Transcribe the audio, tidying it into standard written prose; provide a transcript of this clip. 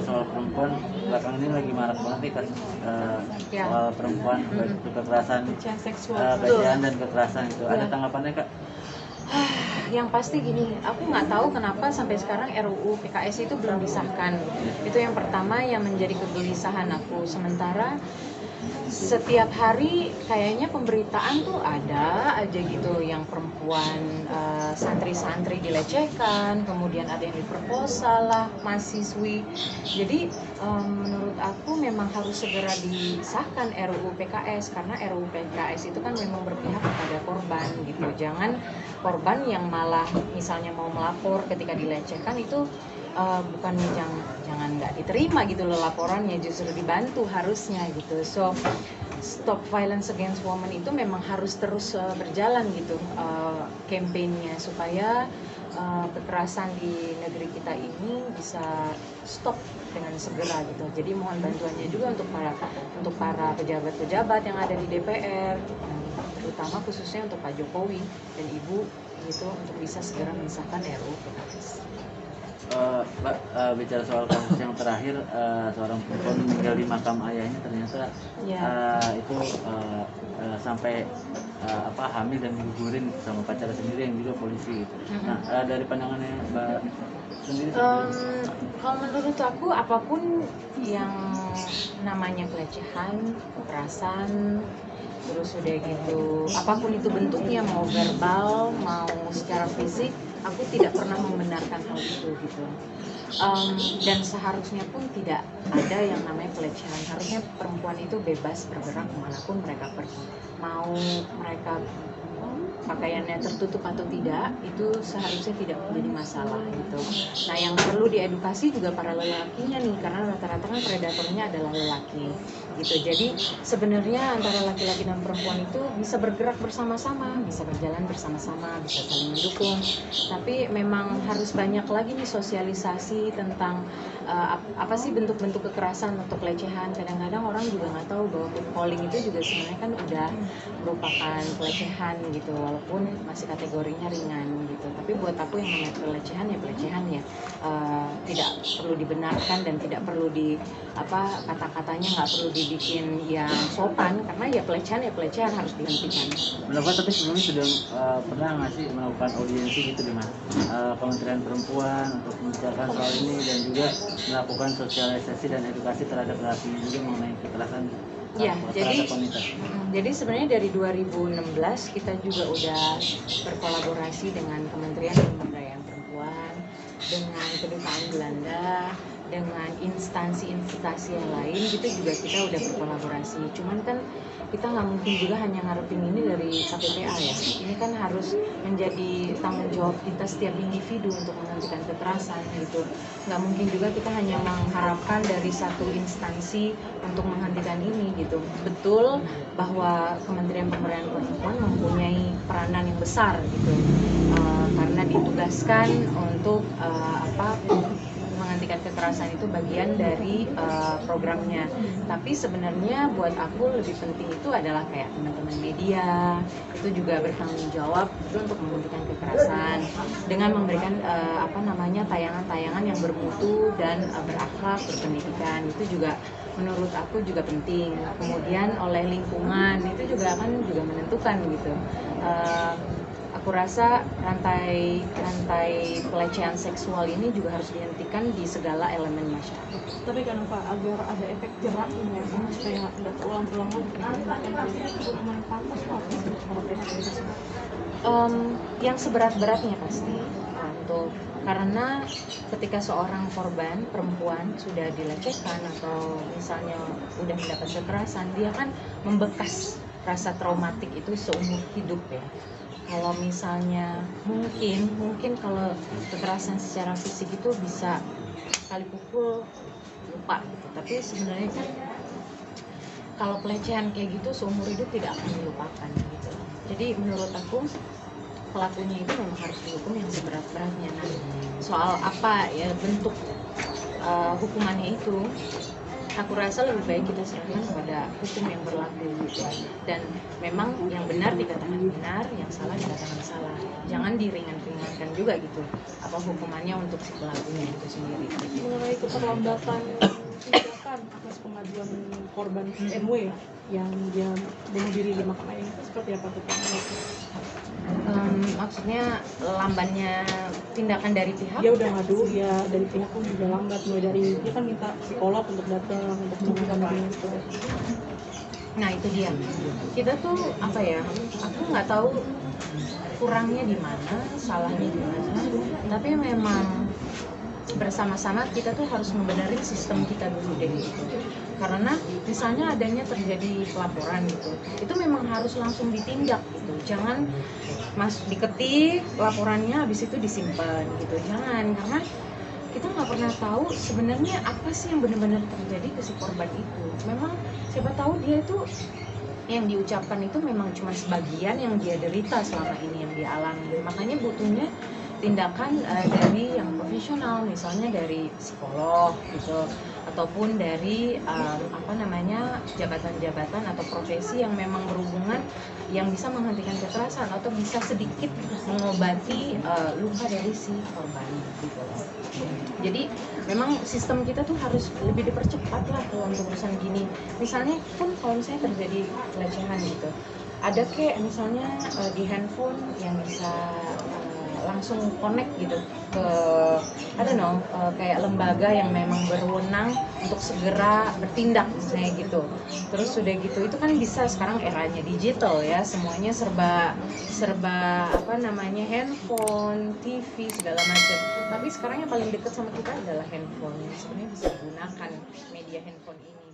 soal perempuan, belakangan ini lagi marak banget nih kasus soal perempuan, baik itu kekerasan, pelecehan dan kekerasan itu. Ada tanggapannya Kak? Yang pasti gini, aku nggak tahu kenapa sampai sekarang RUU PKS itu belum disahkan. Itu yang pertama yang menjadi kegelisahan aku. Sementara setiap hari kayaknya pemberitaan tuh ada aja gitu yang perempuan santri-santri dilecehkan, kemudian ada yang diperkosa lah mahasiswi. Jadi menurut aku memang harus segera disahkan RUU PKS, karena RUU PKS itu kan memang berpihak kepada korban gitu. Jangan korban yang malah misalnya mau melapor ketika dilecehkan itu bukannya jangan nggak diterima gitu loh laporannya, justru dibantu harusnya gitu. So Stop Violence Against Women itu memang harus terus berjalan gitu kampanyenya, supaya kekerasan di negeri kita ini bisa stop dengan segera gitu. Jadi mohon bantuannya juga untuk para pejabat-pejabat yang ada di DPR, terutama khususnya untuk Pak Jokowi dan Ibu gitu, untuk bisa segera mengesahkan RUU PKS. Mbak, bicara soal kasus yang terakhir, seorang perempuan meninggal di makam ayahnya, ternyata itu sampai hamil dan digugurin sama pacarnya sendiri yang juga polisi gitu. Nah, dari pandangannya Mbak sendiri kalau menurut aku apapun yang namanya pelecehan, kekerasan, terus udah gitu apapun itu bentuknya, mau verbal mau secara fisik, aku tidak pernah membenarkan hal itu gitu. Dan seharusnya pun tidak ada yang namanya pelecehan. Harusnya perempuan itu bebas bergerak kemanapun mereka pergi, mau mereka pakaiannya tertutup atau tidak, itu seharusnya tidak menjadi masalah gitu. Nah, yang perlu diedukasi juga para lelakinya nih, karena rata-rata kan predatornya adalah lelaki gitu. Jadi sebenarnya antara laki-laki dan perempuan itu bisa bergerak bersama-sama, bisa berjalan bersama-sama, bisa saling mendukung. Tapi memang harus banyak lagi nih sosialisasi tentang apa sih bentuk-bentuk kekerasan atau pelecehan. Kadang-kadang orang juga nggak tahu bahwa catcalling itu juga sebenarnya kan udah merupakan pelecehan gitu, walaupun masih kategorinya ringan gitu. Tapi buat aku yang namanya pelecehan ya tidak perlu dibenarkan dan tidak perlu kata-katanya nggak perlu dibikin yang sopan, karena ya pelecehan harus dihentikan. Menurut tapi sebelumnya sudah pernah nggak sih melakukan audiensi gitu dengan Kementerian Perempuan untuk membicarakan soal ini dan juga melakukan sosialisasi dan edukasi terhadap lelaki juga mengenai kekerasan jadi sebenarnya dari 2016 kita juga udah berkolaborasi dengan Kementerian Pemberdayaan Perempuan, dengan Kedutaan Belanda, dengan instansi-instansi yang lain gitu juga kita udah berkolaborasi. Cuman kan kita nggak mungkin juga hanya ngarepin ini dari KPPA ya. Ini kan harus menjadi tanggung jawab kita setiap individu untuk menghentikan kekerasan gitu. Nggak mungkin juga kita hanya mengharapkan dari satu instansi untuk menghentikan ini gitu. Betul bahwa Kementerian Pemberdayaan Perempuan mempunyai peranan yang besar gitu, karena ditugaskan untuk menghentikan kekerasan itu bagian dari programnya. Tapi sebenarnya buat aku lebih penting itu adalah kayak teman-teman media itu juga bertanggung jawab itu untuk menghentikan kekerasan dengan memberikan tayangan-tayangan yang bermutu dan berakhlak, berpendidikan. Itu juga menurut aku juga penting. Kemudian oleh lingkungan itu juga akan juga menentukan gitu. Aku rasa rantai pelecehan seksual ini juga harus dihentikan di segala elemen masyarakat. Tapi kenapa agar ada efek jerak ini supaya tidak terulang-ulang yang seberat-beratnya pasti karena ketika seorang korban perempuan sudah dilecehkan atau misalnya udah mendapat kekerasan, dia kan membekas rasa traumatik itu seumur hidup ya. Kalau misalnya mungkin kalau kekerasan secara fisik itu bisa sekali pukul lupa gitu. Tapi sebenarnya kan kalau pelecehan kayak gitu seumur hidup tidak akan dilupakan gitu. Jadi menurut aku pelakunya itu memang harus dihukum yang seberat-beratnya. Nah, soal apa ya bentuk hukumannya itu aku rasa lebih baik kita serahkan kepada hukum yang berlaku gitu. Dan memang yang benar dikatakan benar, yang salah dikatakan salah. Jangan diringan-ringankan juga gitu apa hukumannya untuk si pelakunya itu sendiri. Mengenai keterlambatan tindakan atas pengaduan korban MW yang dia bunuh diri di makam ayah itu seperti apa tuh Pak? Maksudnya lambannya tindakan dari pihak? Dia udah ngadu, ya dari pihak pun juga lambat, mulai dari dia kan minta psikolog untuk datang untuk menangani itu. Nah itu dia, kita tuh apa ya, aku nggak tahu kurangnya di mana, salahnya di mana, tapi memang bersama-sama kita tuh harus membenahi sistem kita dulu deh gitu. Karena misalnya adanya terjadi pelaporan gitu, itu memang harus langsung ditindak gitu. Jangan diketik laporannya habis itu disimpan gitu, jangan, karena kita nggak pernah tahu sebenarnya apa sih yang benar-benar terjadi ke si korban itu. Memang siapa tahu dia itu yang diucapkan itu memang cuma sebagian yang dia derita selama ini yang dia alami. Makanya butuhnya tindakan dari yang profesional, misalnya dari psikolog gitu, ataupun dari jabatan-jabatan atau profesi yang memang berhubungan yang bisa menghentikan kekerasan atau bisa sedikit mengobati luka dari si korban gitu. Jadi memang sistem kita tuh harus lebih dipercepat lah kalau untuk urusan gini. Misalnya pun kalau misalnya terjadi pelecehan gitu, ada kayak misalnya di handphone yang bisa langsung connect gitu ke kayak lembaga yang memang berwenang untuk segera bertindak misalnya gitu. Terus sudah gitu itu kan bisa, sekarang eranya digital ya, semuanya serba handphone, TV segala macam. Tapi sekarang yang paling dekat sama kita adalah handphone. Sebenarnya bisa digunakan media handphone ini.